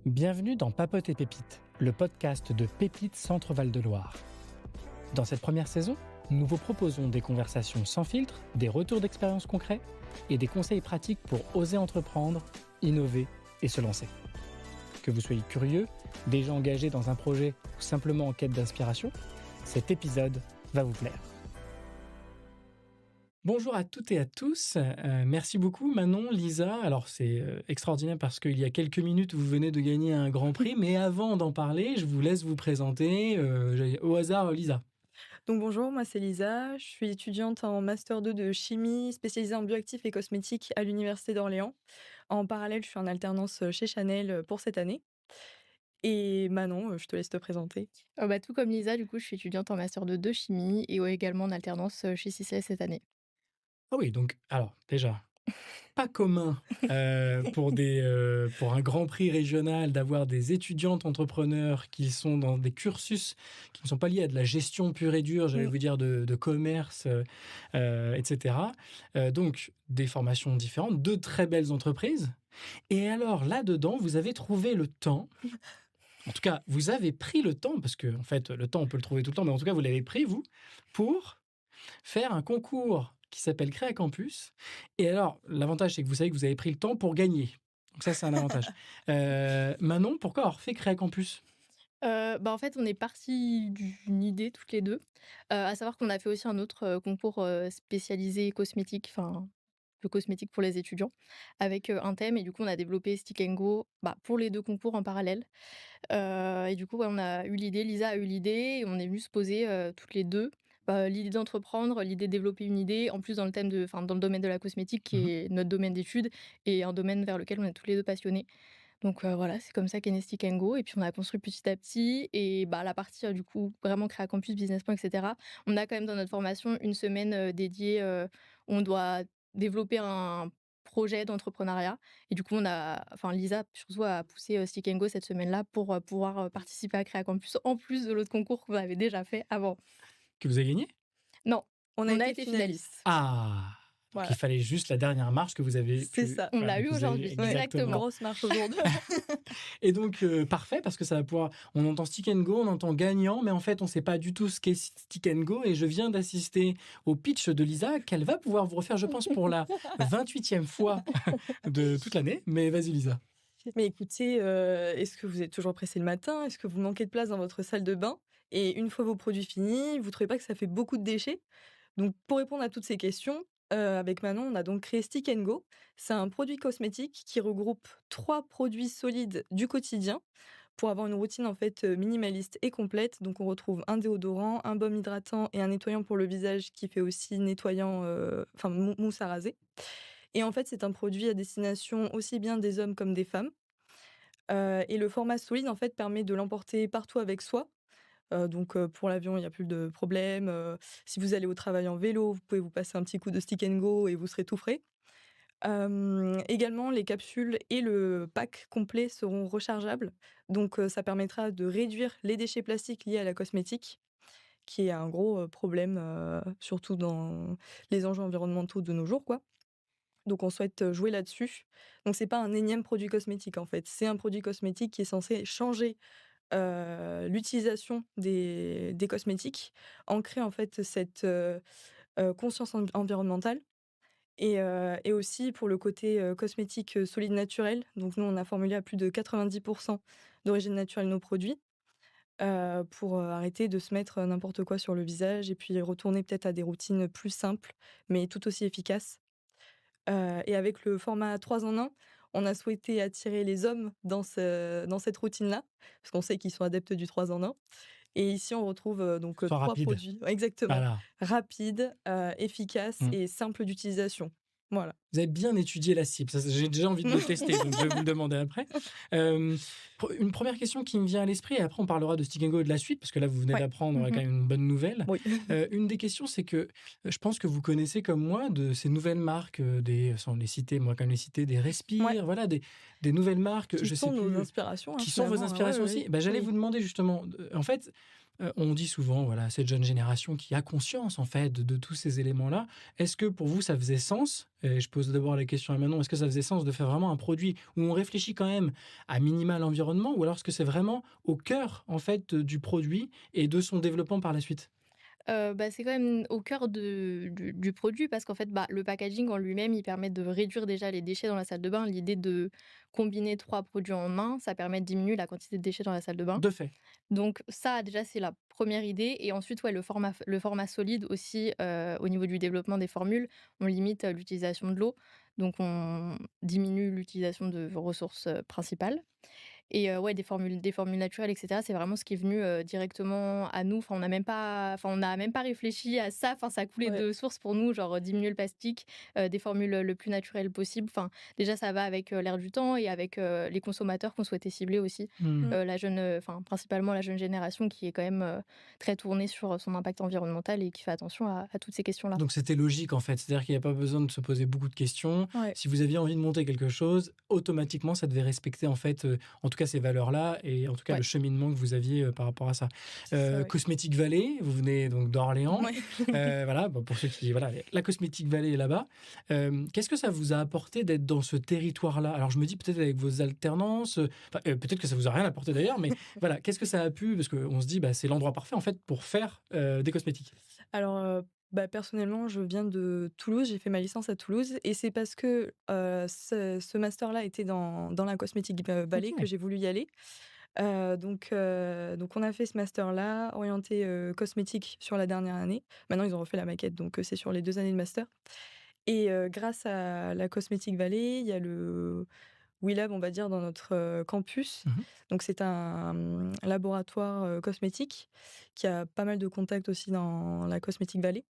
Bienvenue dans Papote et Pépites, le podcast de Pépites Centre Val de Loire. Dans cette première saison, nous vous proposons des conversations sans filtre, des retours d'expériences concrets et des conseils pratiques pour oser entreprendre, innover et se lancer. Que vous soyez curieux, déjà engagé dans un projet ou simplement en quête d'inspiration, cet épisode va vous plaire. Bonjour à toutes et à tous, merci beaucoup Manon, Lisa. Alors c'est extraordinaire parce qu'il y a quelques minutes vous venez de gagner un grand prix, mais avant d'en parler, je vous laisse vous présenter, au hasard Lisa. Donc bonjour, moi c'est Lisa, je suis étudiante en Master 2 de chimie spécialisée en bioactifs et cosmétiques à l'Université d'Orléans. En parallèle, je suis en alternance chez Chanel pour cette année. Et Manon, je te laisse te présenter. Tout comme Lisa, du coup, je suis étudiante en master 2 de chimie et également en alternance chez Sisley cette année. Ah oui, donc alors déjà, pas commun pour un grand prix régional d'avoir des étudiantes entrepreneurs qui sont dans des cursus qui ne sont pas liés à de la gestion pure et dure, j'allais vous dire de commerce, etc. Donc des formations différentes, de très belles entreprises. Et alors là-dedans, vous avez trouvé le temps. En tout cas, vous avez pris le temps, parce que en fait, le temps, on peut le trouver tout le temps, mais en tout cas, vous l'avez pris, vous, pour faire un concours qui s'appelle Créa Campus. Et alors, l'avantage, c'est que vous savez que vous avez pris le temps pour gagner. Donc ça, c'est un avantage. Manon, pourquoi avoir fait Créa Campus ? En fait, on est partis d'une idée toutes les deux, à savoir qu'on a fait aussi un autre concours spécialisé cosmétique, enfin le cosmétique pour les étudiants, avec un thème. Et du coup, on a développé Stick and Go pour les deux concours en parallèle. Et du coup, on a eu l'idée, Lisa a eu l'idée, et on est venu se poser toutes les deux. L'idée d'entreprendre, l'idée de développer une idée, en plus dans le domaine de la cosmétique, qui est notre domaine d'études, et un domaine vers lequel on est tous les deux passionnés. Donc voilà, c'est comme ça qu'est né Stick and Go, et puis on a construit petit à petit. Et la partie du coup vraiment Créa Campus, business plan, etc. On a quand même dans notre formation une semaine dédiée où on doit développer un projet d'entrepreneuriat. Et du coup, Lisa surtout a poussé Stick and Go cette semaine-là pour pouvoir participer à Créa Campus, en plus de l'autre concours qu'on avait déjà fait avant. Que vous avez gagné ? Non, On a été finaliste. Ah, donc Voilà. il fallait juste la dernière marche que vous avez C'est pu... ça. On l'a que eu vous avez- aujourd'hui, exactement. Grosse marche aujourd'hui. Et donc, parfait, parce que ça va pouvoir... On entend Stick and Go, on entend gagnant, mais en fait, on ne sait pas du tout ce qu'est Stick and Go. Et je viens d'assister au pitch de Lisa, qu'elle va pouvoir vous refaire, je pense, pour la 28e fois de toute l'année. Mais vas-y, Lisa. Mais écoutez, est-ce que vous êtes toujours pressé le matin? Est-ce que vous manquez de place dans votre salle de bain? Et une fois vos produits finis, vous trouvez pas que ça fait beaucoup de déchets? Donc pour répondre à toutes ces questions, avec Manon, on a donc créé Stick and Go. C'est un produit cosmétique qui regroupe 3 produits solides du quotidien pour avoir une routine en fait, minimaliste et complète. Donc on retrouve un déodorant, un baume hydratant et un nettoyant pour le visage qui fait aussi nettoyant, mousse à raser. Et en fait, c'est un produit à destination aussi bien des hommes comme des femmes. Et le format solide, en fait, permet de l'emporter partout avec soi. Pour l'avion, il y a plus de problème. Si vous allez au travail en vélo, vous pouvez vous passer un petit coup de Stick and Go et vous serez tout frais. Également, les capsules et le pack complet seront rechargeables. Ça permettra de réduire les déchets plastiques liés à la cosmétique, qui est un gros, problème, surtout dans les enjeux environnementaux de nos jours, quoi. Donc on souhaite jouer là-dessus. Donc c'est pas un énième produit cosmétique, en fait. C'est un produit cosmétique qui est censé changer, l'utilisation des cosmétiques, ancrer en fait cette, conscience environnementale et aussi pour le côté, cosmétique, solide naturel. Donc nous, on a formulé à plus de 90 d'origine naturelle nos produits, pour, arrêter de se mettre, n'importe quoi sur le visage et puis retourner peut-être à des routines plus simples, mais tout aussi efficaces. Et avec le format 3 en 1, on a souhaité attirer les hommes dans cette routine-là, parce qu'on sait qu'ils sont adeptes du 3 en 1. Et ici, on retrouve, Sois 3 rapide. produits exactement, Voilà. rapides, efficaces et simples d'utilisation. Voilà. Vous avez bien étudié la cible. Ça, j'ai déjà envie de le tester, donc je vais vous le demander après. Une première question qui me vient à l'esprit, et après on parlera de Stick and Go et de la suite, parce que là, vous venez Ouais. d'apprendre quand même une bonne nouvelle. Oui. Une des questions, c'est que je pense que vous connaissez comme moi de ces nouvelles marques, sans les citer, moi quand même les citer, des Respire, Ouais. voilà, des nouvelles marques, Qui je sais sont nos plus, inspirations, qui sont vos finalement, inspirations ouais, aussi. ouais. J'allais Oui. vous demander justement, en fait, On dit souvent, voilà, cette jeune génération qui a conscience, en fait, de tous ces éléments-là. Est-ce que pour vous, ça faisait sens? Et je pose d'abord la question à Manon, est-ce que ça faisait sens de faire vraiment un produit où on réfléchit quand même à minima l'environnement ou alors est-ce que c'est vraiment au cœur, en fait, du produit et de son développement par la suite? C'est quand même au cœur du produit parce qu'en fait, le packaging en lui-même, il permet de réduire déjà les déchets dans la salle de bain. L'idée de combiner 3 produits en un, ça permet de diminuer la quantité de déchets dans la salle de bain. De fait. Donc ça, déjà, c'est la première idée et ensuite, ouais, le format solide aussi, au niveau du développement des formules, on limite, l'utilisation de l'eau, donc on diminue l'utilisation de ressources, principales. Et ouais, des formules naturelles et cetera, c'est vraiment ce qui est venu, directement à nous. On n'a même pas réfléchi à ça. Enfin, ça coulait Ouais, de source pour nous, genre, diminuer le plastique, des formules, le plus naturelles possible. Enfin, déjà, ça va avec, l'air du temps et avec, les consommateurs qu'on souhaitait cibler aussi. mmh. Principalement la jeune génération qui est quand même, très tournée sur, son impact environnemental et qui fait attention à toutes ces questions-là. Donc c'était logique en fait, c'est-à-dire qu'il n'y a pas besoin de se poser beaucoup de questions. Ouais, Si vous aviez envie de monter quelque chose, automatiquement ça devait respecter en fait, en tout cas ces valeurs-là et en tout cas Ouais, le cheminement que vous aviez, par rapport à ça. c'est ça, ouais. Cosmétique Vallée, vous venez donc d'Orléans, Ouais. voilà, bon pour ceux qui voilà, la Cosmétique Vallée est là-bas. Qu'est-ce que ça vous a apporté d'être dans ce territoire-là? Alors je me dis peut-être avec vos alternances, peut-être que ça vous a rien apporté d'ailleurs, mais voilà, qu'est-ce que ça a pu parce qu'on se dit, bah, c'est l'endroit parfait en fait pour faire, des cosmétiques? Alors, personnellement, je viens de Toulouse, j'ai fait ma licence à Toulouse et c'est parce que, ce master-là était dans la Cosmetic Valley que OK. j'ai voulu y aller. Donc on a fait ce master-là, orienté, cosmétique sur la dernière année. Maintenant, ils ont refait la maquette, donc c'est sur les 2 années de master et grâce à la Cosmetic Valley, il y a le WeLab, on va dire, dans notre, campus. Mmh. Donc c'est un, laboratoire, cosmétique qui a pas mal de contacts aussi dans la Cosmetic Valley.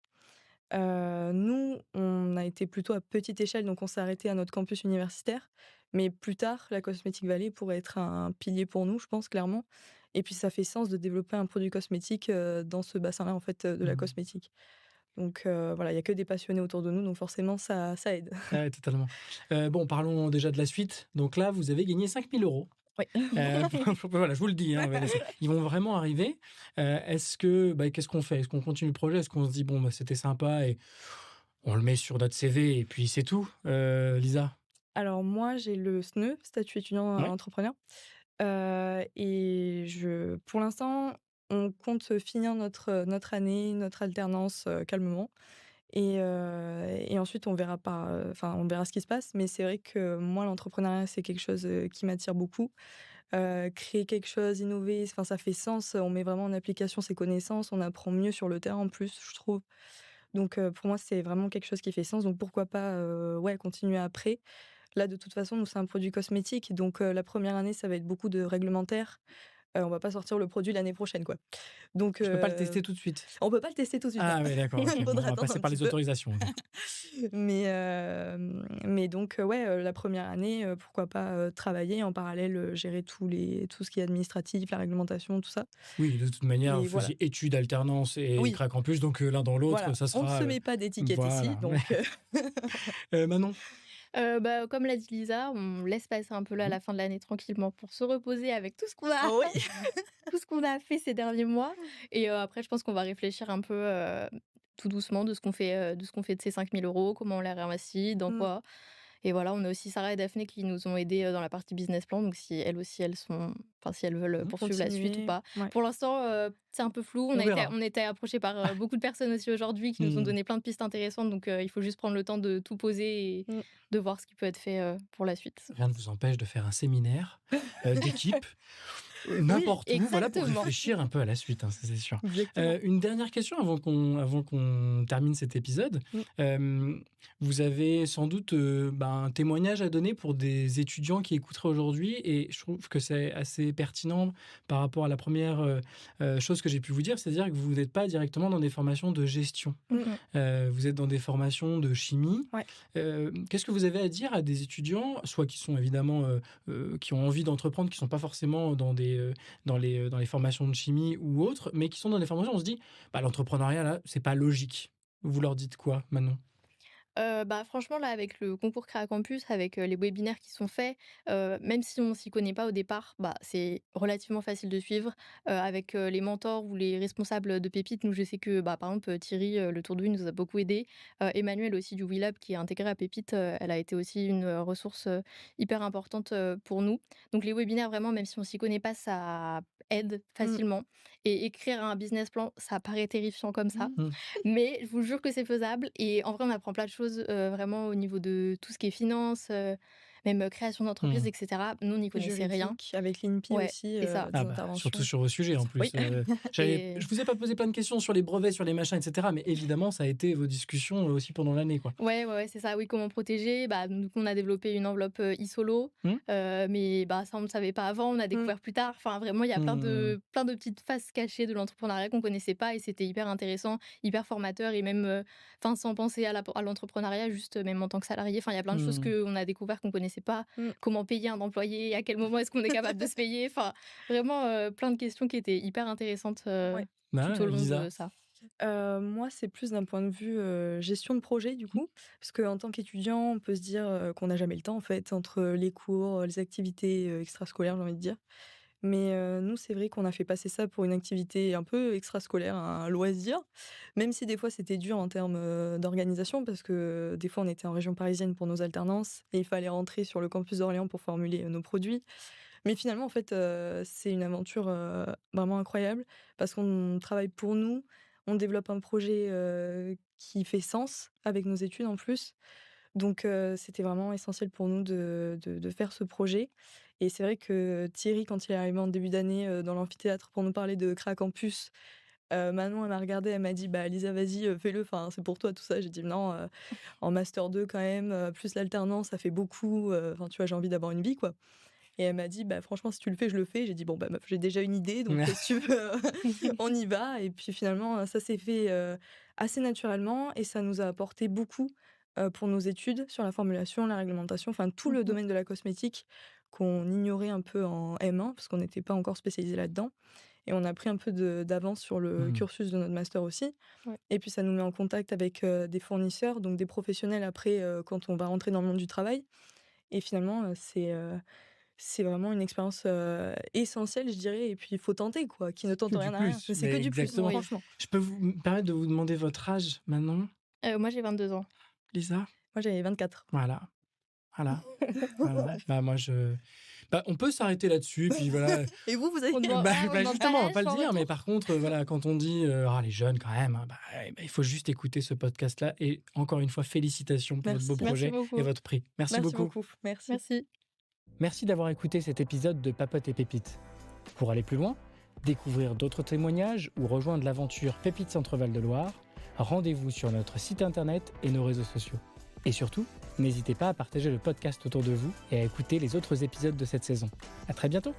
Nous, on a été plutôt à petite échelle, donc on s'est arrêté à notre campus universitaire. Mais plus tard, la Cosmetic Valley pourrait être un pilier pour nous, je pense, clairement. Et puis ça fait sens de développer un produit cosmétique, dans ce bassin-là, en fait, de la Mmh. cosmétique. Donc voilà, il y a que des passionnés autour de nous, donc forcément ça aide. Ouais, totalement. Bon, parlons déjà de la suite. Donc là, vous avez gagné 5 000 €. Oui. Voilà, je vous le dis, hein, ouais, ils vont vraiment arriver. Est-ce que bah, qu'est-ce qu'on fait? Est-ce qu'on continue le projet? Est-ce qu'on se dit: «Bon, bah, c'était sympa et on le met sur notre CV et puis c'est tout», Lisa? Alors moi, j'ai le SNE, statut étudiant Ouais? entrepreneur, et pour l'instant, on compte finir notre année, notre alternance, calmement et ensuite on verra on verra ce qui se passe. Mais c'est vrai que moi, l'entrepreneuriat, c'est quelque chose, qui m'attire beaucoup. Créer quelque chose, innover, enfin, ça fait sens, on met vraiment en application ses connaissances, on apprend mieux sur le terrain en plus, je trouve. Donc pour moi, c'est vraiment quelque chose qui fait sens, donc pourquoi pas, ouais, continuer après. Là, de toute façon, nous, c'est un produit cosmétique, donc la première année, ça va être beaucoup de réglementaire. On va pas sortir le produit l'année prochaine, quoi. Donc Je peux pas le tester tout de suite? on peut pas le tester tout de suite, non. Ah ouais, d'accord, OK. Il Bon, on faudra va attendre passer un par petit les peu. autorisations, OK. Mais donc ouais, la première année, pourquoi pas, travailler en parallèle, gérer tout ce qui est administratif, la réglementation, tout ça. Oui, de toute manière, vous Mais voilà. faisiez études, alternance et Oui, crac en plus, donc l'un dans l'autre, voilà, ça on ne sera, se met pas d'étiquette ici, voilà. donc Manon? Comme l'a dit Lisa, on laisse passer un peu là Mmh. la fin de l'année tranquillement pour se reposer avec tout ce qu'on a oui. tout ce qu'on a fait ces derniers mois et après je pense qu'on va réfléchir un peu, tout doucement de ce qu'on fait de ces 5 000 €, comment on les réinvestit, dans Mmh. quoi et voilà, on a aussi Sarah et Daphné qui nous ont aidés, dans la partie business plan, donc si elles aussi si elles veulent, Mmh. poursuivre la suite ou Continuer, pas. ouais. Pour l'instant, c'est un peu flou. On On a été verra. on a été approchés par, beaucoup de personnes aussi aujourd'hui qui nous ont Mmh. donné plein de pistes intéressantes, donc il faut juste prendre le temps de tout poser et Mmh. de voir ce qui peut être fait, pour la suite. Rien ne vous empêche de faire un séminaire, d'équipe, Oui, n'importe où, voilà, pour exactement. réfléchir un peu à la suite, hein, ça c'est sûr. exactement. Une dernière question avant qu'on termine cet épisode. Mmh. Vous avez sans doute, un témoignage à donner pour des étudiants qui écouteraient aujourd'hui et je trouve que c'est assez pertinent par rapport à la première chose que j'ai pu vous dire, c'est-à-dire que vous n'êtes pas directement dans des formations de gestion. Mmh mh. Vous êtes dans des formations de chimie. Ouais. Qu'est-ce que vous avez à dire à des étudiants, soit qui sont évidemment, qui ont envie d'entreprendre, qui sont pas forcément dans les formations de chimie ou autres, mais qui sont dans des formations où on se dit: «Bah, l'entrepreneuriat là, c'est pas logique». Vous leur dites quoi, Manon? Franchement, là, avec le concours Créa Campus, avec, les webinaires qui sont faits, même si on s'y connaît pas au départ, c'est relativement facile de suivre. Avec, les mentors ou les responsables de Pépite, nous, je sais que, par exemple, Thierry, Le Tour de Vie nous a beaucoup aidés. Emmanuelle aussi du WeLab qui est intégrée à Pépite, elle a été aussi une, ressource, hyper importante, pour nous. Donc les webinaires, vraiment, même si on s'y connaît pas, ça aide Mmh. facilement et écrire un business plan, ça paraît terrifiant comme ça. Mmh. Mmh. Mais je vous jure que c'est faisable et en vrai, on apprend plein de choses, vraiment au niveau de tout ce qui est finance, même, création d'entreprise Mmh. et cetera. Nous, on n'y connaissait rien. Juridique, avec l'INPI Ouais, aussi, c'est ça des interventions. Surtout sur vos sujets en Oui. plus. et Je vous ai pas posé plein de questions sur les brevets, sur les machins, et cetera, mais évidemment, ça a été vos discussions, aussi pendant l'année, quoi. ouais, c'est ça, oui, comment protéger. Du coup, on a développé une enveloppe, e-solo, Mmh. mais ça, on ne savait pas avant, on a Mmh. découvert plus tard. Enfin, vraiment, il y a Mmh. plein de petites faces cachées de l'entrepreneuriat qu'on connaissait pas et c'était hyper intéressant, hyper formateur et même, sans penser à l'entrepreneuriat, juste, même en tant que salarié. Enfin, il y a plein de choses Mmh. qu'on a découvert qu'on connaissait pas. Mmh. Comment payer un employé? À quel moment est-ce qu'on est capable de se payer? Enfin, vraiment, plein de questions qui étaient hyper intéressantes, Ouais. tout au long Lisa? de ça. Moi, c'est plus d'un point de vue, gestion de projet du coup, parce qu'en tant qu'étudiant, on peut se dire, qu'on n'a jamais le temps en fait entre les cours, les activités, extrascolaires, j'ai envie de dire. Mais, nous, c'est vrai qu'on a fait passer ça pour une activité un peu extrascolaire, un loisir, même si des fois c'était dur en termes, d'organisation parce que, des fois on était en région parisienne pour nos alternances et il fallait rentrer sur le campus d'Orléans pour formuler, nos produits. Mais finalement, en fait, c'est une aventure, vraiment incroyable parce qu'on travaille pour nous, on développe un projet, qui fait sens avec nos études en plus. Donc c'était vraiment essentiel pour nous de faire ce projet et c'est vrai que Thierry, quand il est arrivé en début d'année, dans l'amphithéâtre pour nous parler de Créa Campus, Manon, elle m'a regardée, elle m'a dit: «Bah, Lisa, vas-y, fais-le, enfin, c'est pour toi, tout ça». J'ai dit: «Non, en master 2 quand même, plus l'alternance, ça fait beaucoup, enfin, tu vois, j'ai envie d'avoir une vie, quoi». Et elle m'a dit: «Bah, franchement, si tu le fais, je le fais». J'ai dit: «Bon, bah, meuf, j'ai déjà une idée, donc si tu veux, on y va». Et puis finalement, ça s'est fait, assez naturellement et ça nous a apporté beaucoup, pour nos études sur la formulation, la réglementation, enfin tout le Mmh. domaine de la cosmétique qu'on ignorait un peu en M1 parce qu'on n'était pas encore spécialisé là-dedans et on a pris un peu d'avance sur le Mmh. cursus de notre master aussi Ouais. et puis ça nous met en contact avec, des fournisseurs, donc des professionnels après, quand on va rentrer dans le monde du travail et finalement, c'est vraiment une expérience, essentielle, je dirais et puis il faut tenter quoi, qui ne C'est tente que du rien à rien. plus, C'est que mais du plus, exactement. Oui. franchement. Je peux me permettre de vous demander votre âge maintenant, Moi, j'ai 22 ans. Lisa? Moi, j'avais 24. Voilà, voilà, voilà. On peut s'arrêter là-dessus et puis voilà. Et vous, vous avez On demande on demande pas Justement, on va pas l'âge le en dire, mais retour? par contre, voilà, quand on dit, «Ah les jeunes quand même, hein», il faut juste écouter ce podcast-là et encore une fois, félicitations pour votre beau Merci. Merci projet et beaucoup. votre prix. Merci Merci beaucoup. beaucoup. Merci. Merci. Merci d'avoir écouté cet épisode de Papote et Pépites. Pour aller plus loin, découvrir d'autres témoignages ou rejoindre l'aventure Pépites Centre-Val de Loire, rendez-vous sur notre site internet et nos réseaux sociaux. Et surtout, n'hésitez pas à partager le podcast autour de vous et à écouter les autres épisodes de cette saison. À très bientôt!